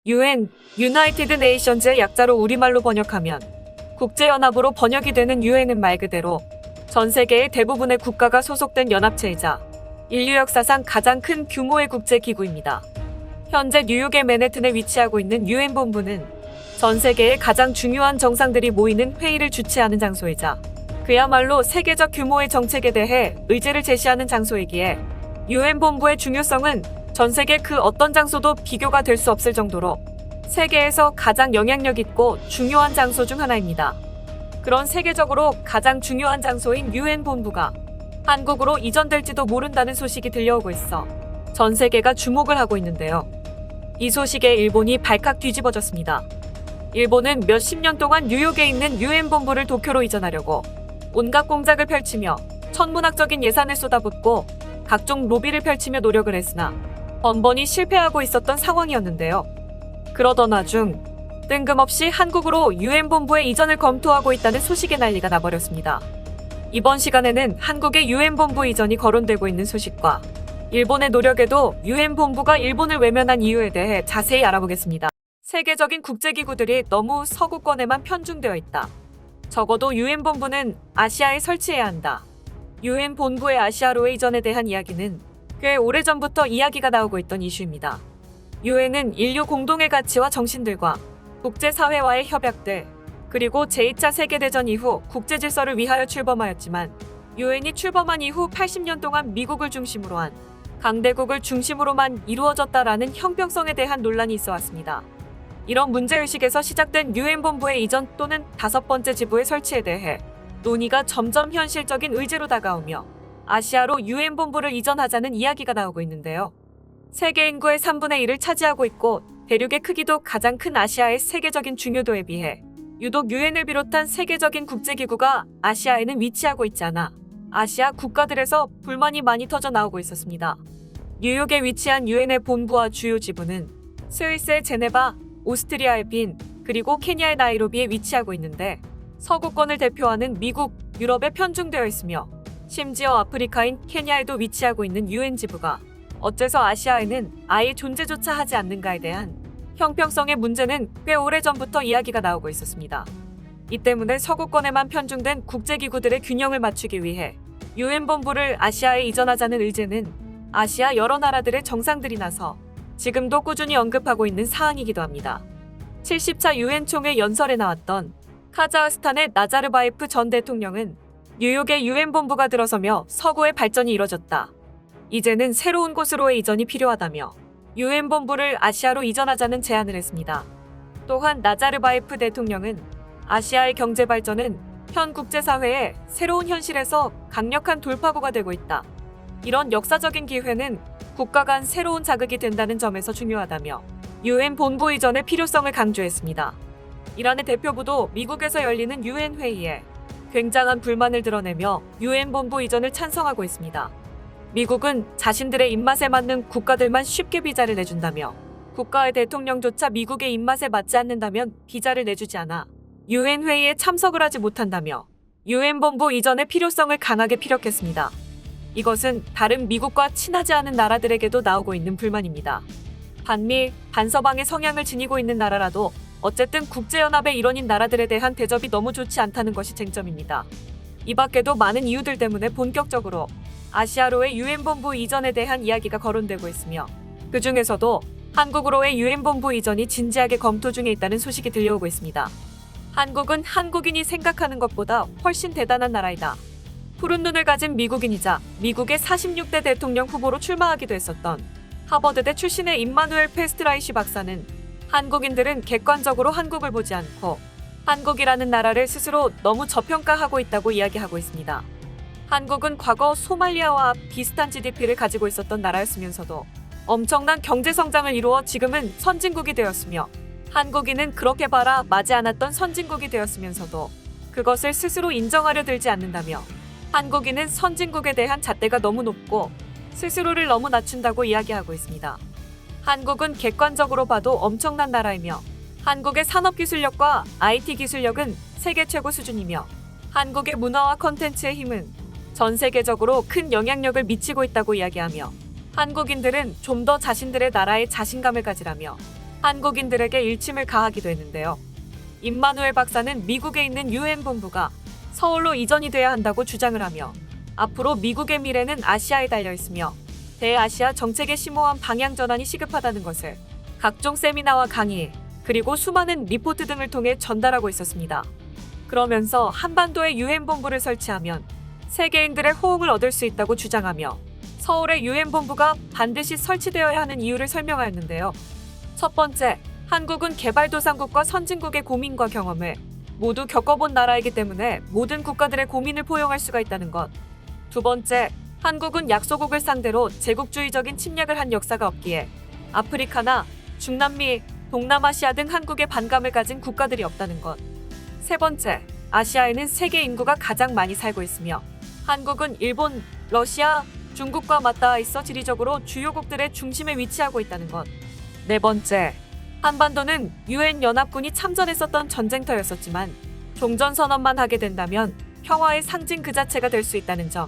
UN, 유나이티드 네이션즈의 약자로 우리말로 번역하면 국제연합으로 번역이 되는 UN은 말 그대로 전 세계의 대부분의 국가가 소속된 연합체이자 인류 역사상 가장 큰 규모의 국제기구입니다. 현재 뉴욕의 맨해튼에 위치하고 있는 UN 본부는 전 세계의 가장 중요한 정상들이 모이는 회의를 주최하는 장소이자 그야말로 세계적 규모의 정책에 대해 의지를 제시하는 장소이기에 UN 본부의 중요성은 전 세계 그 어떤 장소도 비교가 될 수 없을 정도로 세계에서 가장 영향력 있고 중요한 장소 중 하나입니다. 그런 세계적으로 가장 중요한 장소인 UN 본부가 한국으로 이전될지도 모른다는 소식이 들려오고 있어 전 세계가 주목을 하고 있는데요. 이 소식에 일본이 발칵 뒤집어졌습니다. 일본은 몇십 년 동안 뉴욕에 있는 UN 본부를 도쿄로 이전하려고 온갖 공작을 펼치며 천문학적인 예산을 쏟아붓고 각종 로비를 펼치며 노력을 했으나 번번이 실패하고 있었던 상황이었는데요. 그러던 와중 뜬금없이 한국으로 UN 본부의 이전을 검토하고 있다는 소식에 난리가 나버렸습니다. 이번 시간에는 한국의 UN 본부 이전이 거론되고 있는 소식과 일본의 노력에도 UN 본부가 일본을 외면한 이유에 대해 자세히 알아보겠습니다. 세계적인 국제기구들이 너무 서구권에만 편중되어 있다. 적어도 UN 본부는 아시아에 설치해야 한다. UN 본부의 아시아로의 이전에 대한 이야기는 꽤 오래전부터 이야기가 나오고 있던 이슈입니다. UN은 인류 공동의 가치와 정신들과 국제사회와의 협약들, 그리고 제2차 세계대전 이후 국제질서를 위하여 출범하였지만 UN이 출범한 이후 80년 동안 미국을 중심으로 한 강대국을 중심으로만 이루어졌다라는 형평성에 대한 논란이 있어 왔습니다. 이런 문제의식에서 시작된 UN 본부의 이전 또는 5번째 지부의 설치에 대해 논의가 점점 현실적인 의제로 다가오며 아시아로 UN 본부를 이전하자는 이야기가 나오고 있는데요. 세계 인구의 3분의 1을 차지하고 있고 대륙의 크기도 가장 큰 아시아의 세계적인 중요도에 비해 유독 UN을 비롯한 세계적인 국제기구가 아시아에는 위치하고 있지 않아 아시아 국가들에서 불만이 많이 터져 나오고 있었습니다. 뉴욕에 위치한 UN의 본부와 주요 지부는 스위스의 제네바, 오스트리아의 빈, 그리고 케냐의 나이로비에 위치하고 있는데 서구권을 대표하는 미국, 유럽에 편중되어 있으며 심지어 아프리카인 케냐에도 위치하고 있는 UN 지부가 어째서 아시아에는 아예 존재조차 하지 않는가에 대한 형평성의 문제는 꽤 오래전부터 이야기가 나오고 있었습니다. 이 때문에 서구권에만 편중된 국제기구들의 균형을 맞추기 위해 UN 본부를 아시아에 이전하자는 의제는 아시아 여러 나라들의 정상들이 나서 지금도 꾸준히 언급하고 있는 사항이기도 합니다. 70차 UN 총회 연설에 나왔던 카자흐스탄의 나자르바예프 전 대통령은 뉴욕에 UN 본부가 들어서며 서구의 발전이 이뤄졌다. 이제는 새로운 곳으로의 이전이 필요하다며 UN 본부를 아시아로 이전하자는 제안을 했습니다. 또한 나자르바예프 대통령은 아시아의 경제 발전은 현 국제사회의 새로운 현실에서 강력한 돌파구가 되고 있다. 이런 역사적인 기회는 국가 간 새로운 자극이 된다는 점에서 중요하다며 UN 본부 이전의 필요성을 강조했습니다. 이란의 대표부도 미국에서 열리는 UN 회의에 굉장한 불만을 드러내며 UN 본부 이전을 찬성하고 있습니다. 미국은 자신들의 입맛에 맞는 국가들만 쉽게 비자를 내준다며 국가의 대통령조차 미국의 입맛에 맞지 않는다면 비자를 내주지 않아 UN 회의에 참석을 하지 못한다며 UN 본부 이전의 필요성을 강하게 피력했습니다. 이것은 다른 미국과 친하지 않은 나라들에게도 나오고 있는 불만입니다. 반미, 반서방의 성향을 지니고 있는 나라라도 어쨌든 국제연합의 일원인 나라들에 대한 대접이 너무 좋지 않다는 것이 쟁점입니다. 이 밖에도 많은 이유들 때문에 본격적으로 아시아로의 UN 본부 이전에 대한 이야기가 거론되고 있으며 그 중에서도 한국으로의 UN 본부 이전이 진지하게 검토 중에 있다는 소식이 들려오고 있습니다. 한국은 한국인이 생각하는 것보다 훨씬 대단한 나라이다. 푸른 눈을 가진 미국인이자 미국의 46대 대통령 후보로 출마하기도 했었던 하버드대 출신의 임마누엘 페스트라이시 박사는 한국인들은 객관적으로 한국을 보지 않고 한국이라는 나라를 스스로 너무 저평가하고 있다고 이야기하고 있습니다. 한국은 과거 소말리아와 비슷한 GDP를 가지고 있었던 나라였으면서도 엄청난 경제 성장을 이루어 지금은 선진국이 되었으며 한국인은 그렇게 봐라 마지 않았던 선진국이 되었으면서도 그것을 스스로 인정하려 들지 않는다며 한국인은 선진국에 대한 잣대가 너무 높고 스스로를 너무 낮춘다고 이야기하고 있습니다. 한국은 객관적으로 봐도 엄청난 나라이며 한국의 산업기술력과 IT 기술력은 세계 최고 수준이며 한국의 문화와 컨텐츠의 힘은 전 세계적으로 큰 영향력을 미치고 있다고 이야기하며 한국인들은 좀 더 자신들의 나라에 자신감을 가지라며 한국인들에게 일침을 가하기도 했는데요. 임마누엘 박사는 미국에 있는 유엔 본부가 서울로 이전이 돼야 한다고 주장을 하며 앞으로 미국의 미래는 아시아에 달려 있으며 대아시아 정책의 심오한 방향 전환이 시급하다는 것을 각종 세미나와 강의, 그리고 수많은 리포트 등을 통해 전달하고 있었습니다. 그러면서 한반도에 유엔 본부를 설치하면 세계인들의 호응을 얻을 수 있다고 주장하며 서울에 유엔 본부가 반드시 설치되어야 하는 이유를 설명하였는데요. 첫 번째, 한국은 개발도상국과 선진국의 고민과 경험을 모두 겪어본 나라이기 때문에 모든 국가들의 고민을 포용할 수가 있다는 것. 두 번째, 한국은 약소국을 상대로 제국주의적인 침략을 한 역사가 없기에 아프리카나 중남미, 동남아시아 등 한국에 반감을 가진 국가들이 없다는 것. 세 번째, 아시아에는 세계 인구가 가장 많이 살고 있으며 한국은 일본, 러시아, 중국과 맞닿아 있어 지리적으로 주요국들의 중심에 위치하고 있다는 것. 네 번째, 한반도는 유엔 연합군이 참전했었던 전쟁터였었지만 종전선언만 하게 된다면 평화의 상징 그 자체가 될 수 있다는 점.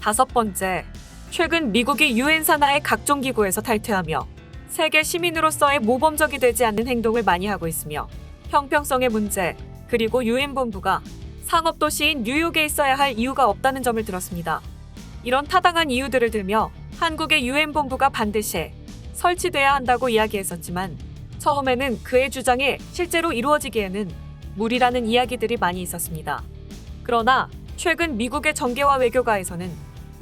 다섯 번째, 최근 미국이 유엔 산하의 각종 기구에서 탈퇴하며 세계 시민으로서의 모범적이 되지 않는 행동을 많이 하고 있으며 형평성의 문제, 그리고 유엔 본부가 상업도시인 뉴욕에 있어야 할 이유가 없다는 점을 들었습니다. 이런 타당한 이유들을 들며 한국의 유엔 본부가 반드시 설치돼야 한다고 이야기했었지만 처음에는 그의 주장이 실제로 이루어지기에는 무리라는 이야기들이 많이 있었습니다. 그러나 최근 미국의 정계와 외교가에서는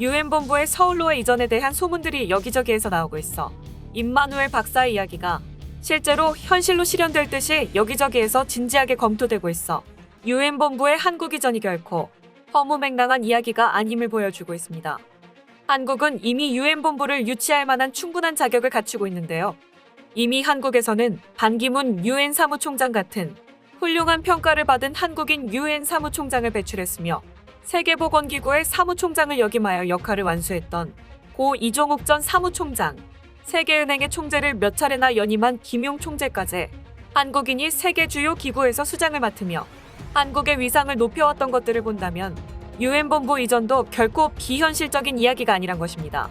유엔 본부의 서울로의 이전에 대한 소문들이 여기저기에서 나오고 있어 임마누엘 박사의 이야기가 실제로 현실로 실현될 듯이 여기저기에서 진지하게 검토되고 있어 유엔 본부의 한국 이전이 결코 허무맹랑한 이야기가 아님을 보여주고 있습니다. 한국은 이미 유엔 본부를 유치할 만한 충분한 자격을 갖추고 있는데요. 이미 한국에서는 반기문 유엔 사무총장 같은 훌륭한 평가를 받은 한국인 유엔 사무총장을 배출했으며 세계보건기구의 사무총장을 역임하여 역할을 완수했던 고 이종욱 전 사무총장, 세계은행의 총재를 몇 차례나 연임한 김용 총재까지 한국인이 세계 주요 기구에서 수장을 맡으며 한국의 위상을 높여왔던 것들을 본다면 유엔 본부 이전도 결코 비현실적인 이야기가 아니란 것입니다.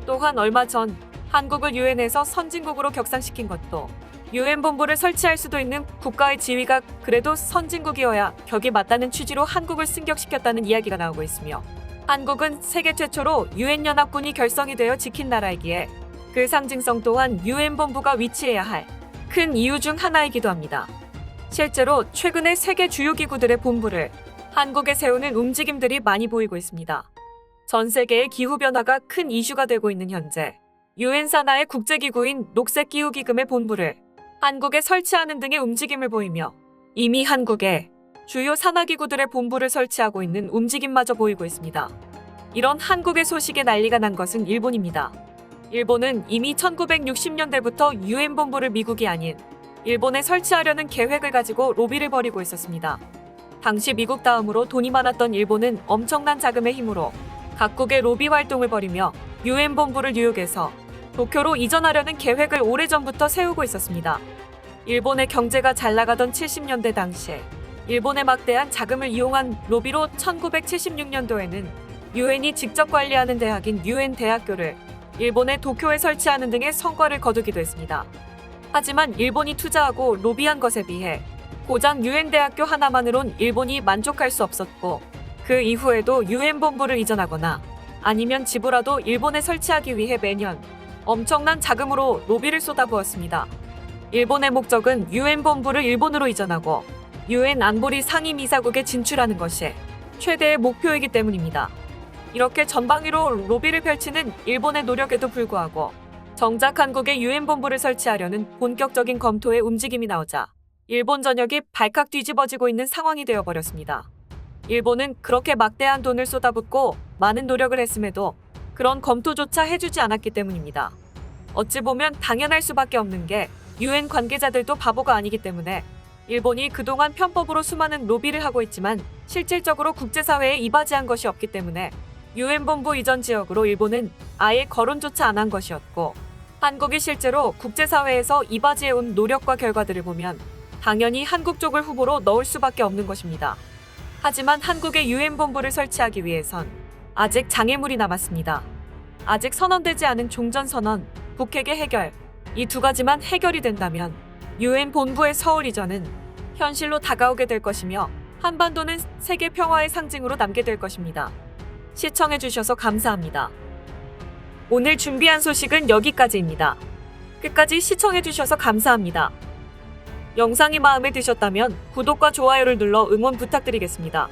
또한 얼마 전 한국을 유엔에서 선진국으로 격상시킨 것도 유엔 본부를 설치할 수도 있는 국가의 지위가 그래도 선진국이어야 격이 맞다는 취지로 한국을 승격시켰다는 이야기가 나오고 있으며 한국은 세계 최초로 유엔 연합군이 결성이 되어 지킨 나라이기에 그 상징성 또한 유엔 본부가 위치해야 할 큰 이유 중 하나이기도 합니다. 실제로 최근에 세계 주요 기구들의 본부를 한국에 세우는 움직임들이 많이 보이고 있습니다. 전 세계의 기후변화가 큰 이슈가 되고 있는 현재 유엔 산하의 국제기구인 녹색기후기금의 본부를 한국에 설치하는 등의 움직임을 보이며 이미 한국에 주요 산하기구들의 본부를 설치하고 있는 움직임마저 보이고 있습니다. 이런 한국의 소식에 난리가 난 것은 일본입니다. 일본은 이미 1960년대부터 유엔 본부를 미국이 아닌 일본에 설치하려는 계획을 가지고 로비를 벌이고 있었습니다. 당시 미국 다음으로 돈이 많았던 일본은 엄청난 자금의 힘으로 각국의 로비 활동을 벌이며 유엔 본부를 뉴욕에서 도쿄로 이전하려는 계획을 오래전부터 세우고 있었습니다. 일본의 경제가 잘 나가던 70년대 당시 일본의 막대한 자금을 이용한 로비로 1976년도에는 유엔이 직접 관리하는 대학인 유엔 대학교를 일본의 도쿄에 설치하는 등의 성과를 거두기도 했습니다. 하지만 일본이 투자하고 로비한 것에 비해 고작 유엔 대학교 하나만으론 일본이 만족할 수 없었고 그 이후에도 유엔 본부를 이전하거나 아니면 지부라도 일본에 설치하기 위해 매년 엄청난 자금으로 로비를 쏟아부었습니다. 일본의 목적은 유엔 본부를 일본으로 이전하고 유엔 안보리 상임이사국에 진출하는 것이 최대의 목표이기 때문입니다. 이렇게 전방위로 로비를 펼치는 일본의 노력에도 불구하고 정작 한국에 유엔 본부를 설치하려는 본격적인 검토의 움직임이 나오자 일본 전역이 발칵 뒤집어지고 있는 상황이 되어버렸습니다. 일본은 그렇게 막대한 돈을 쏟아붓고 많은 노력을 했음에도 그런 검토조차 해주지 않았기 때문입니다. 어찌 보면 당연할 수밖에 없는 게 유엔 관계자들도 바보가 아니기 때문에 일본이 그동안 편법으로 수많은 로비를 하고 있지만 실질적으로 국제사회에 이바지한 것이 없기 때문에 유엔 본부 이전 지역으로 일본은 아예 거론조차 안 한 것이었고 한국이 실제로 국제사회에서 이바지해온 노력과 결과들을 보면 당연히 한국 쪽을 후보로 넣을 수밖에 없는 것입니다. 하지만 한국의 유엔 본부를 설치하기 위해선 아직 장애물이 남았습니다. 아직 선언되지 않은 종전선언, 북핵의 해결, 이 두 가지만 해결이 된다면 유엔 본부의 서울 이전은 현실로 다가오게 될 것이며 한반도는 세계 평화의 상징으로 남게 될 것입니다. 시청해주셔서 감사합니다. 오늘 준비한 소식은 여기까지입니다. 끝까지 시청해주셔서 감사합니다. 영상이 마음에 드셨다면 구독과 좋아요를 눌러 응원 부탁드리겠습니다.